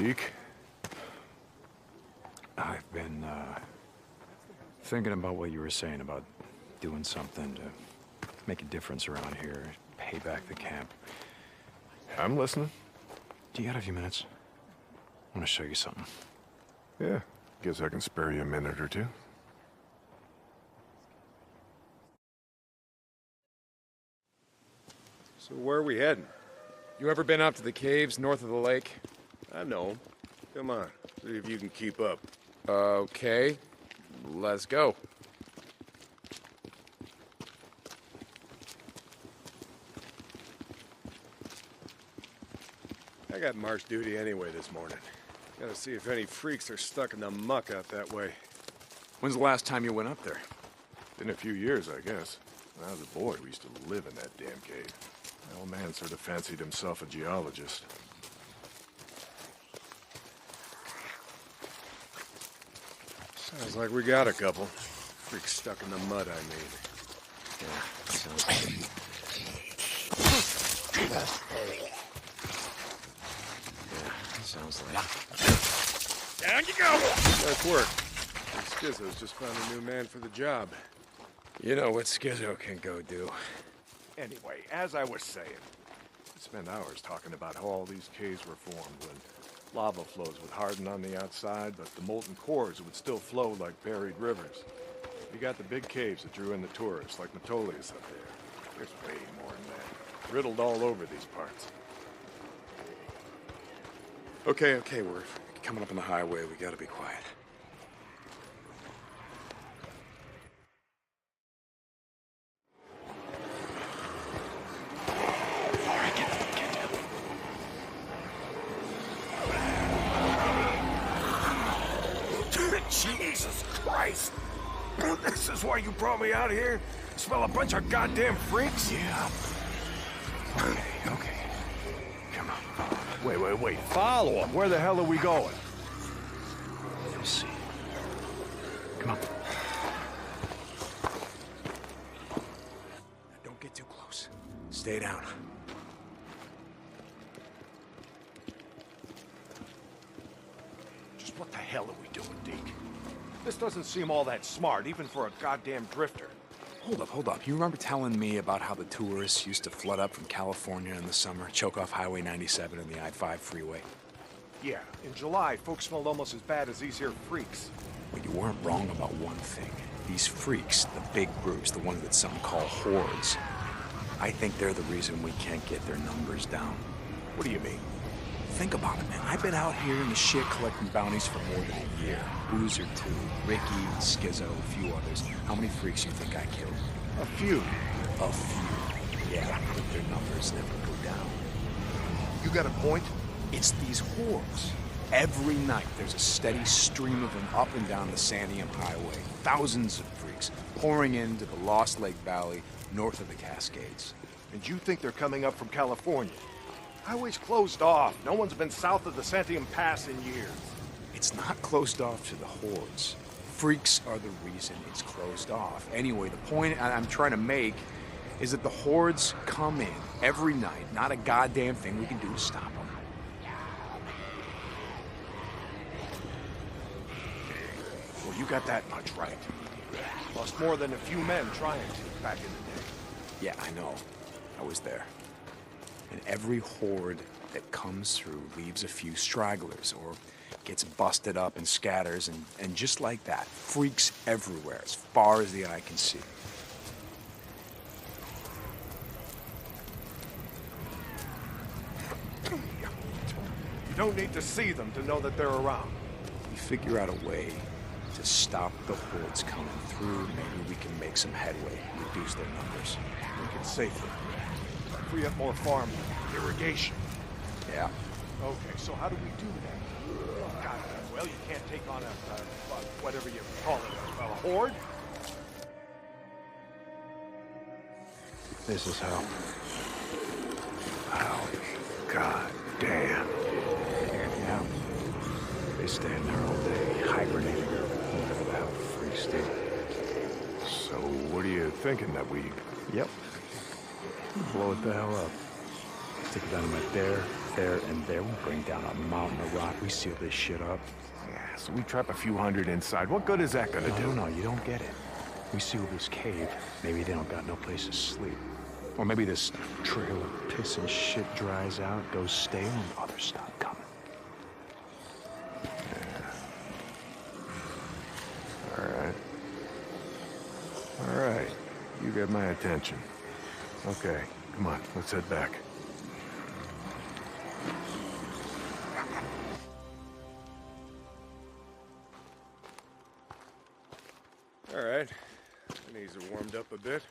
Deke? I've been, thinking about what you were saying about doing something to make a difference around here, pay back the camp. I'm listening. Do you got a few minutes? I want to show you something. Yeah, guess I can spare you a minute or two. So where are we heading? You ever been up to the caves north of the lake? I know. Come on, see if you can keep up. Okay, let's go. I got march duty anyway this morning. Gotta see if any freaks are stuck in the muck out that way. When's the last time you went up there? Been a few years, I guess. When I was a boy, we used to live in that damn cave. My old man sort of fancied himself a geologist. Sounds like we got a couple. Freaks stuck in the mud, I mean. Yeah, sounds good. Sounds like... Down you go! Nice work. Skizzo's just found a new man for the job. You know what Skizzo can go do. Anyway, as I was saying, we spent hours talking about how all these caves were formed when lava flows would harden on the outside, but the molten cores would still flow like buried rivers. You got the big caves that drew in the tourists, like Metolius up there. There's way more than that. Riddled all over these parts. Okay, we're coming up on the highway. We gotta be quiet. Jesus Christ! This is why you brought me out here? Smell a bunch of goddamn freaks? Yeah. Okay. Come on. Wait. Follow them. Where the hell are we going? You'll see. Come on. Don't get too close. Stay down. Just what the hell are we doing, Deke? This doesn't seem all that smart, even for a goddamn drifter. Hold up. You remember telling me about how the tourists used to flood up from California in the summer, choke off Highway 97 and the I-5 freeway? Yeah, in July, folks smelled almost as bad as these here freaks. But you weren't wrong about one thing. These freaks, the big groups, the ones that some call hordes, I think they're the reason we can't get their numbers down. What do you mean? Think about it, man. I've been out here in the shit collecting bounties for more than a year. Boozer, too. Ricky, Skizzo, a few others. How many freaks you think I killed? A few. A few. Yeah, but their numbers never go down. You got a point? It's these hordes. Every night there's a steady stream of them up and down the Santiam Highway. Thousands of freaks pouring into the Lost Lake Valley north of the Cascades. And you think they're coming up from California? Highway's closed off. No one's been south of the Santiam Pass in years. It's not closed off to the hordes. Freaks are the reason it's closed off. Anyway, the point I'm trying to make is that the hordes come in every night. Not a goddamn thing we can do to stop them. Well, you got that much right. Lost more than a few men trying to back in the day. Yeah, I know. I was there. And every horde that comes through leaves a few stragglers or gets busted up and scatters, and just like that, freaks everywhere as far as the eye can see. You don't need to see them to know that they're around. We figure out a way to stop the hordes coming through. Maybe we can make some headway, reduce their numbers. Make it safer. Free up more farm irrigation. Yeah. Okay, so how do we do that? God, well, you can't take on whatever you call it, a horde? This is how. Oh, god damn. Yeah. They stay in there all day, hibernating, or whatever the hell freaks do. So, what are you thinking that we... Yep. Blow it the hell up. Take it down to my bear, there and there. We bring down a mountain of rock. We seal this shit up. Yeah, so we trap a few hundred inside. What good is that gonna do? No, you don't get it. We seal this cave. Maybe they don't got no place to sleep. Or maybe this trail of piss and shit dries out, goes stale, and others stop coming. All right. You get my attention. Okay, come on, let's head back. All right. My knees are warmed up a bit.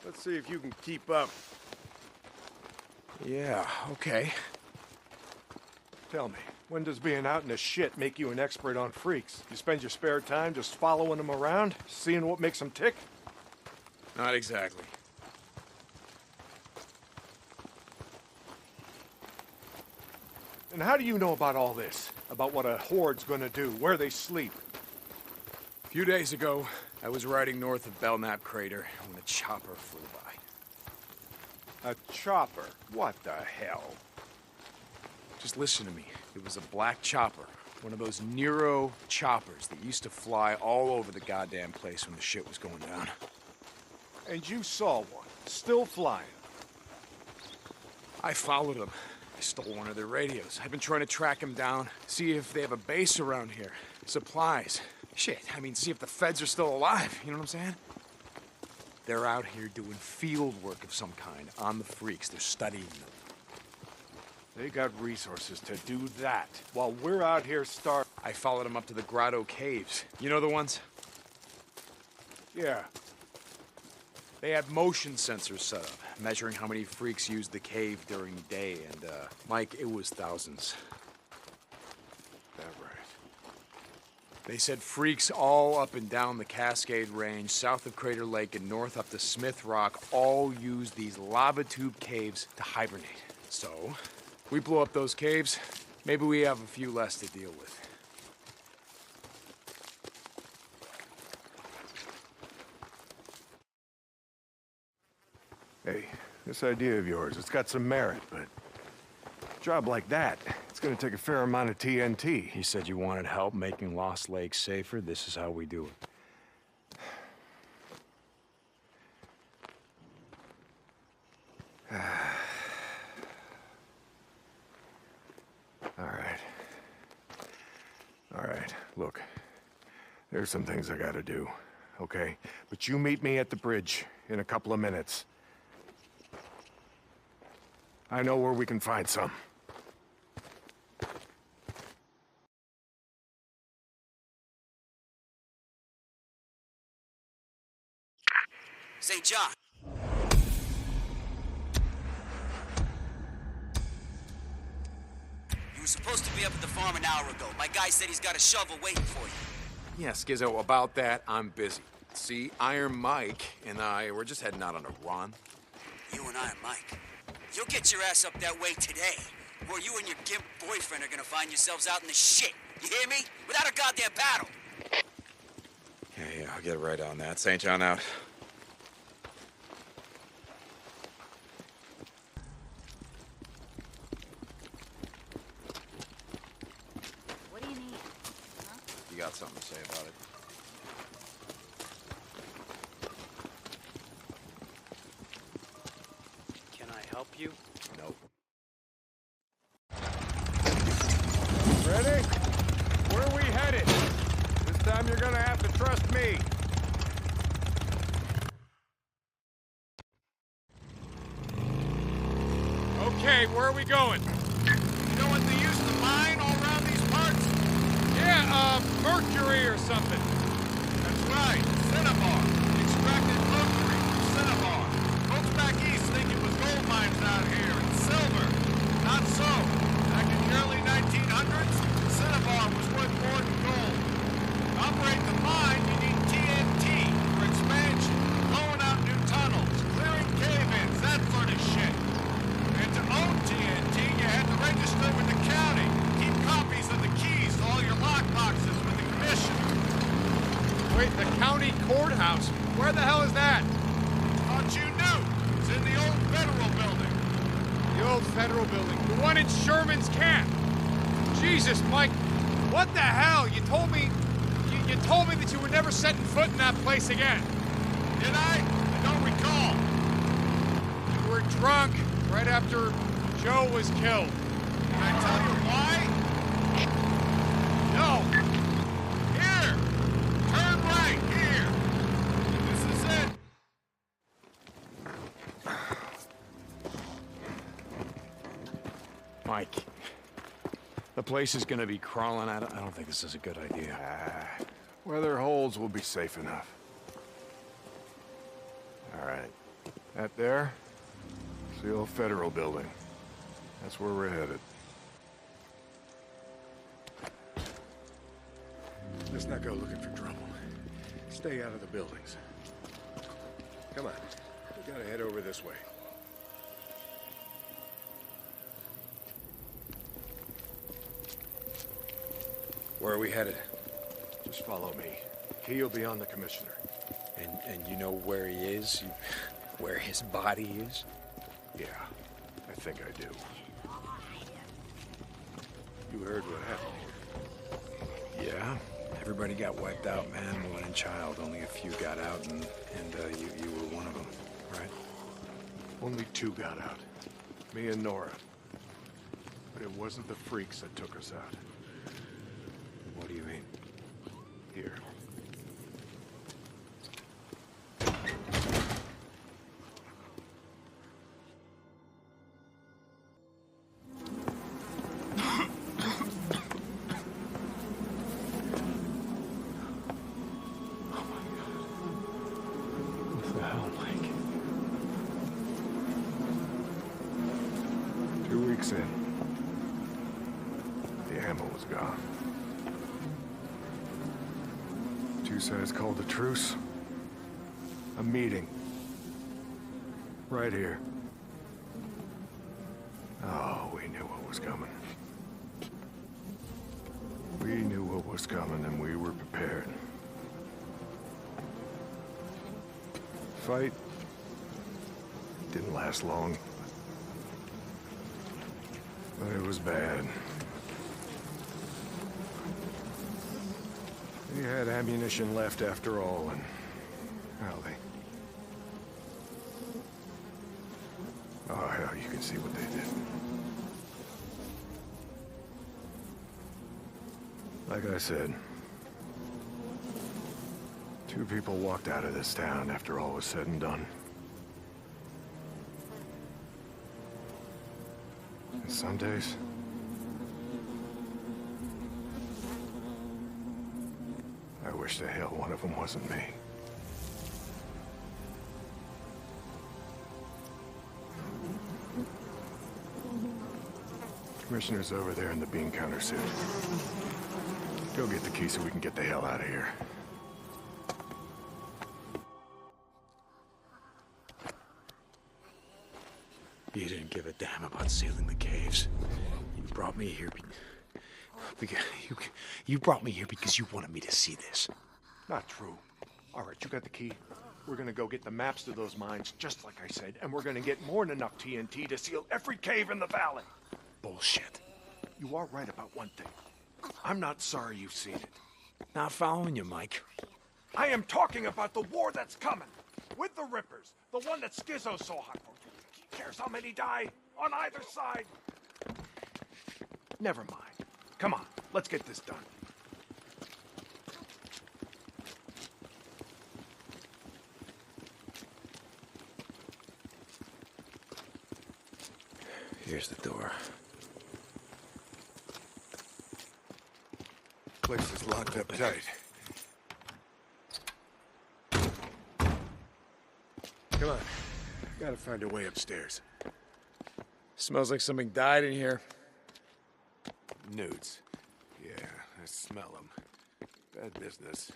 Let's see if you can keep up. Yeah, okay. Tell me, when does being out in the shit make you an expert on freaks? You spend your spare time just following them around, seeing what makes them tick? Not exactly. And how do you know about all this? About what a horde's gonna do, where they sleep? A few days ago, I was riding north of Belknap Crater when a chopper flew by. A chopper? What the hell? Just listen to me. It was a black chopper. One of those Nero choppers that used to fly all over the goddamn place when the shit was going down. And you saw one, still flying. I followed them. I stole one of their radios. I've been trying to track them down, see if they have a base around here. Supplies. Shit, I mean, see if the feds are still alive. You know what I'm saying? They're out here doing field work of some kind on the freaks. They're studying them. They got resources to do that, while we're out here starving. I followed them up to the Grotto Caves. You know the ones? Yeah. They had motion sensors set up, measuring how many freaks used the cave during the day, and, Mike, it was thousands. That right. They said freaks all up and down the Cascade Range, south of Crater Lake and north up to Smith Rock, all use these lava tube caves to hibernate. So, we blow up those caves, maybe we have a few less to deal with. Hey, this idea of yours, it's got some merit, but a job like that, it's gonna take a fair amount of TNT. He said you wanted help making Lost Lake safer. This is how we do it. All right, look. There's some things I gotta do, okay? But you meet me at the bridge in a couple of minutes. I know where we can find some. St. John. You were supposed to be up at the farm an hour ago. My guy said he's got a shovel waiting for you. Yeah, Skizzo, about that, I'm busy. See, Iron Mike and I, we're just heading out on a run. You and Iron Mike. You'll get your ass up that way today, or you and your gimp boyfriend are gonna find yourselves out in the shit. You hear me? Without a goddamn paddle. Yeah, I'll get right on that. St. John out. What do you need? Huh? You got something to say about it? Can I help you? Nope. Ready? Where are we headed? This time you're gonna have to trust me. Okay, where are we going? You know what they used to mine all around these parts? Yeah, mercury or something. That's right, cinnabar. Extracted mercury from cinnabar. Folks back east think it was gold mines out here, and silver. Not so. Back in the early 1900s, cinnabar was worth more than gold. To operate the mine, you need TNT for expansion, blowing out new tunnels, clearing cave-ins, that sort of shit. And to own TNT, you had to register with the county, keep copies of the keys to all your lockboxes with the commission. Wait, the county courthouse? Where the hell is that? Thought you knew. It's in the old federal building. The old federal building. The one in Sherman's camp. Jesus, Mike. What the hell? You told me... You told me that you were never setting foot in that place again. Did I? I don't recall. You were drunk right after Joe was killed. Can I tell you why? No. Here. Turn right. Here. This is it. Mike, the place is gonna be crawling out. I don't think this is a good idea. Where there are holes, we'll be safe enough. All right. That there? It's the old federal building. That's where we're headed. Let's not go looking for trouble. Stay out of the buildings. Come on. We gotta head over this way. Where are we headed? Just follow me. Key will be on the commissioner. And you know where he is? Where his body is? Yeah, I think I do. You heard what happened. Yeah. Everybody got wiped out, man, woman, and child. Only a few got out, and you were one of them, right? Only 2 got out. Me and Nora. But it wasn't the freaks that took us out. What do you mean? Here. What the hell, Mike? 2 weeks in. The ammo was gone. 2 sides called a truce. A meeting. Right here. Oh, we knew what was coming. We knew what was coming and we were prepared. Fight didn't last long. But it was bad. They had ammunition left after all, and... well, oh, hell, you can see what they did. Like I said, 2 people walked out of this town after all was said and done. And some days... I wish to hell one of them wasn't me. Commissioner's over there in the bean counter suit. Go get the key so we can get the hell out of here. You didn't give a damn about sealing the caves. You brought me here you brought me here because you wanted me to see this. Not true. All right, you got the key. We're gonna go get the maps to those mines, just like I said, and we're gonna get more than enough TNT to seal every cave in the valley. Bullshit. You are right about one thing. I'm not sorry you've seen it. Not following you, Mike. I am talking about the war that's coming. With the Rippers. The one that Schizo's so hot for. He cares how many die on either side. Never mind. Come on, let's get this done. Here's the door. Place is locked up tight. Come on. Gotta find a way upstairs. Smells like something died in here. Nudes. Yeah, I smell them. Bad business.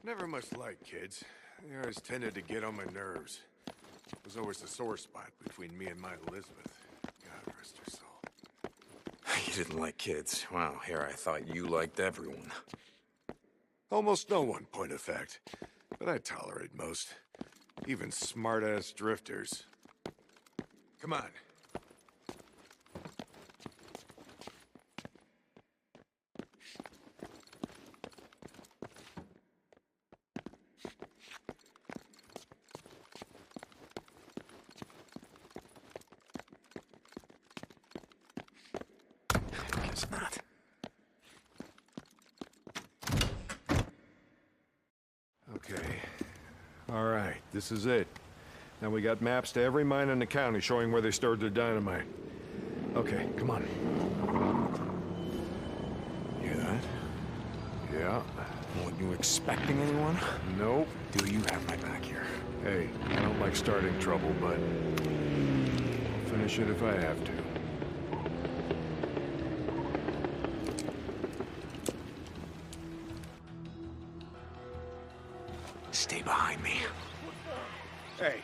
Never much liked kids. They always tended to get on my nerves. It was always a sore spot between me and my Elizabeth. God rest her soul. You didn't like kids. Wow, here I thought you liked everyone. Almost no one, point of fact. But I tolerate most. Even smart-ass drifters. Come on. It's not. Okay. All right, this is it. Now we got maps to every mine in the county showing where they stored their dynamite. Okay, come on. Hear that? Yeah. Weren't you expecting anyone? Nope. Do you have my back here? Hey, I don't like starting trouble, but I'll finish it if I have to. Stay behind me. Hey,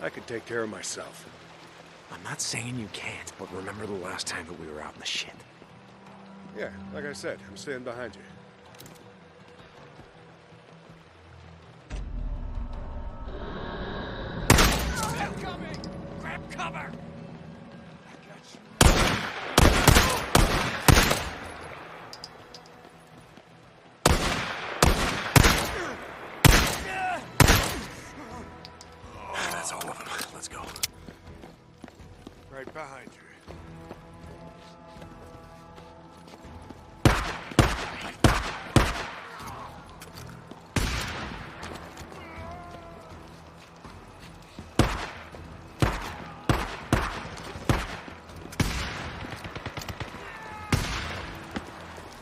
I can take care of myself. I'm not saying you can't, but remember the last time that we were out in the shit. Yeah, like I said, I'm staying behind you. Grab cover! That's all of them. Let's go. Right behind you.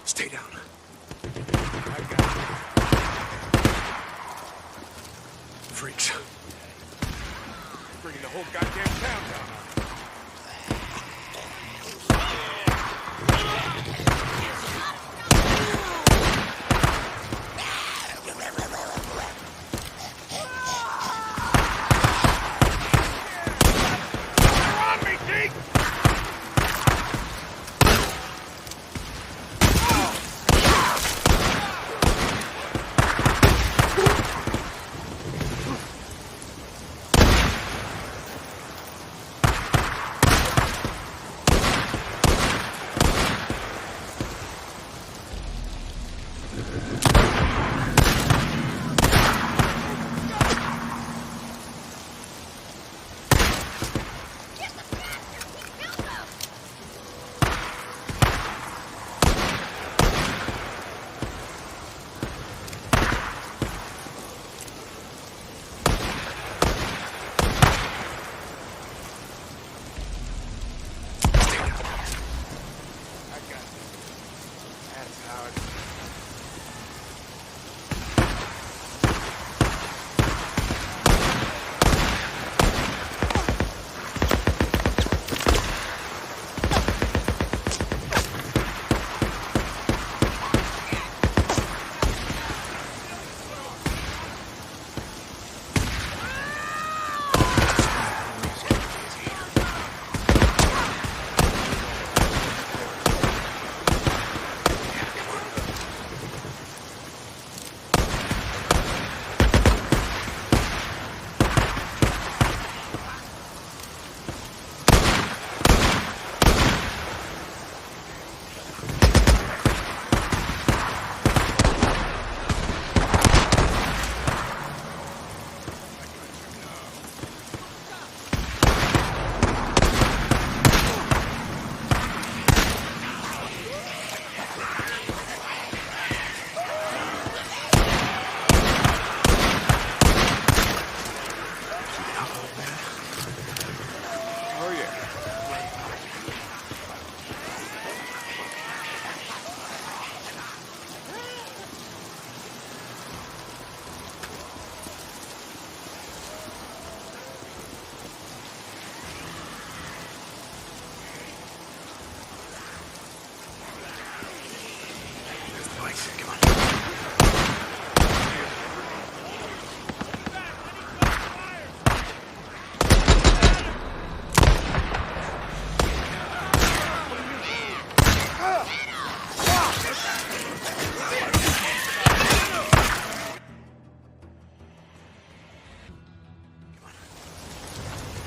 Stay down. I got it. Freaks. Bringing the whole goddamn town down.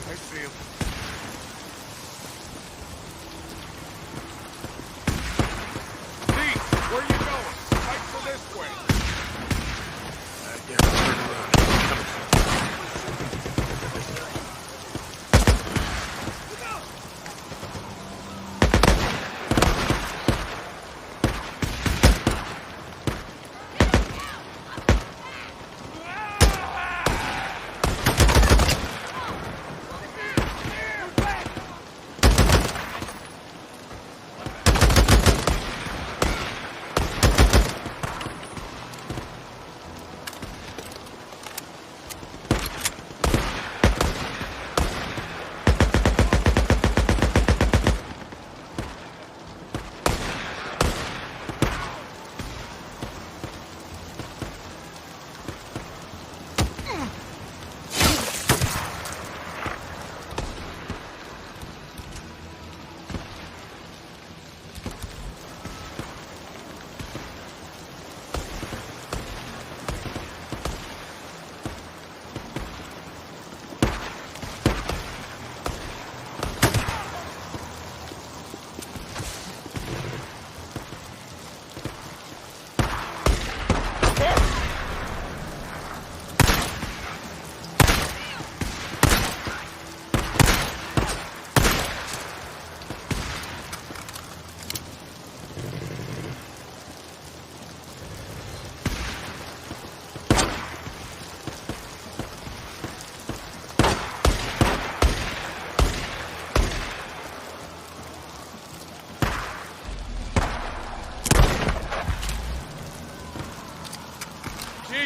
I see him. Pete, where you going? Right for this way. Yeah, turn around. Come on.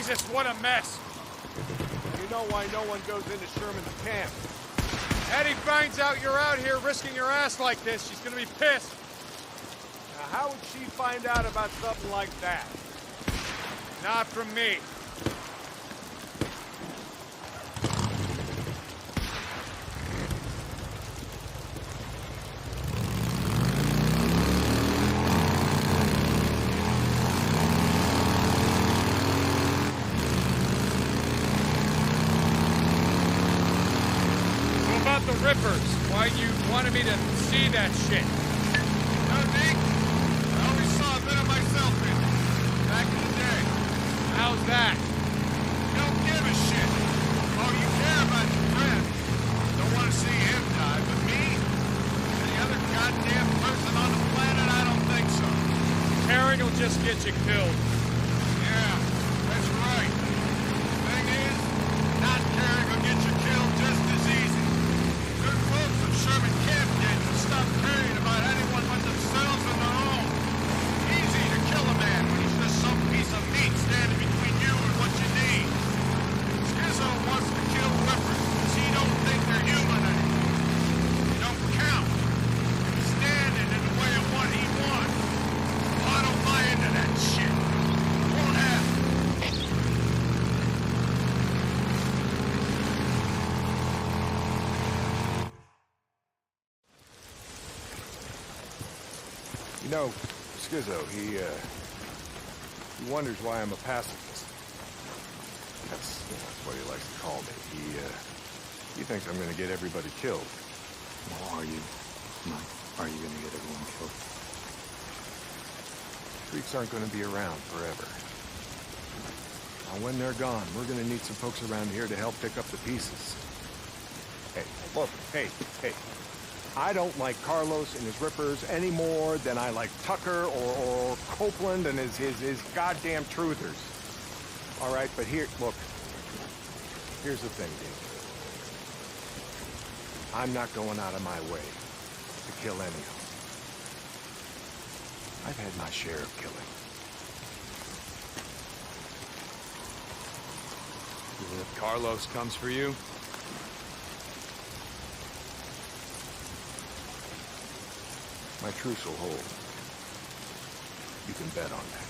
Jesus, what a mess! You know why no one goes into Sherman's camp? Eddie finds out you're out here risking your ass like this, she's gonna be pissed. Now, how would she find out about something like that? Not from me. What about the Rippers? Why you wanted me to see that shit? No, Deke. I always saw a bit of myself in it. Back in the day. How's that? You don't give a shit. Oh, you care about your friend. Don't want to see him die, but me? Any other goddamn person on the planet? I don't think so. Caring will just get you killed. Yeah, that's right. Thing is, not caring will get you killed just as easy. Good folks at Sherman Camp didn't stop caring about anyone but themselves and their own. Easy to kill a man when he's just some piece of meat standing between you and what you need. Skizzo wants to kill Rippers because he don't think they're human anymore. They don't count. He's standing in the way of what he wants. I don't buy into that shit. Won't happen. You know, Skizzo, he wonders why I'm a pacifist. That's what he likes to call me. He thinks I'm gonna get everybody killed. Well, are you? No. Are you gonna get everyone killed? Freaks aren't gonna be around forever. Now, when they're gone, we're gonna need some folks around here to help pick up the pieces. Hey, look, hey. I don't like Carlos and his Rippers any more than I like Tucker or Copeland and his goddamn truthers. All right, but here's the thing, Deacon. I'm not going out of my way to kill any of them. I've had my share of killing. If Carlos comes for you, My truce will hold. You can bet on that.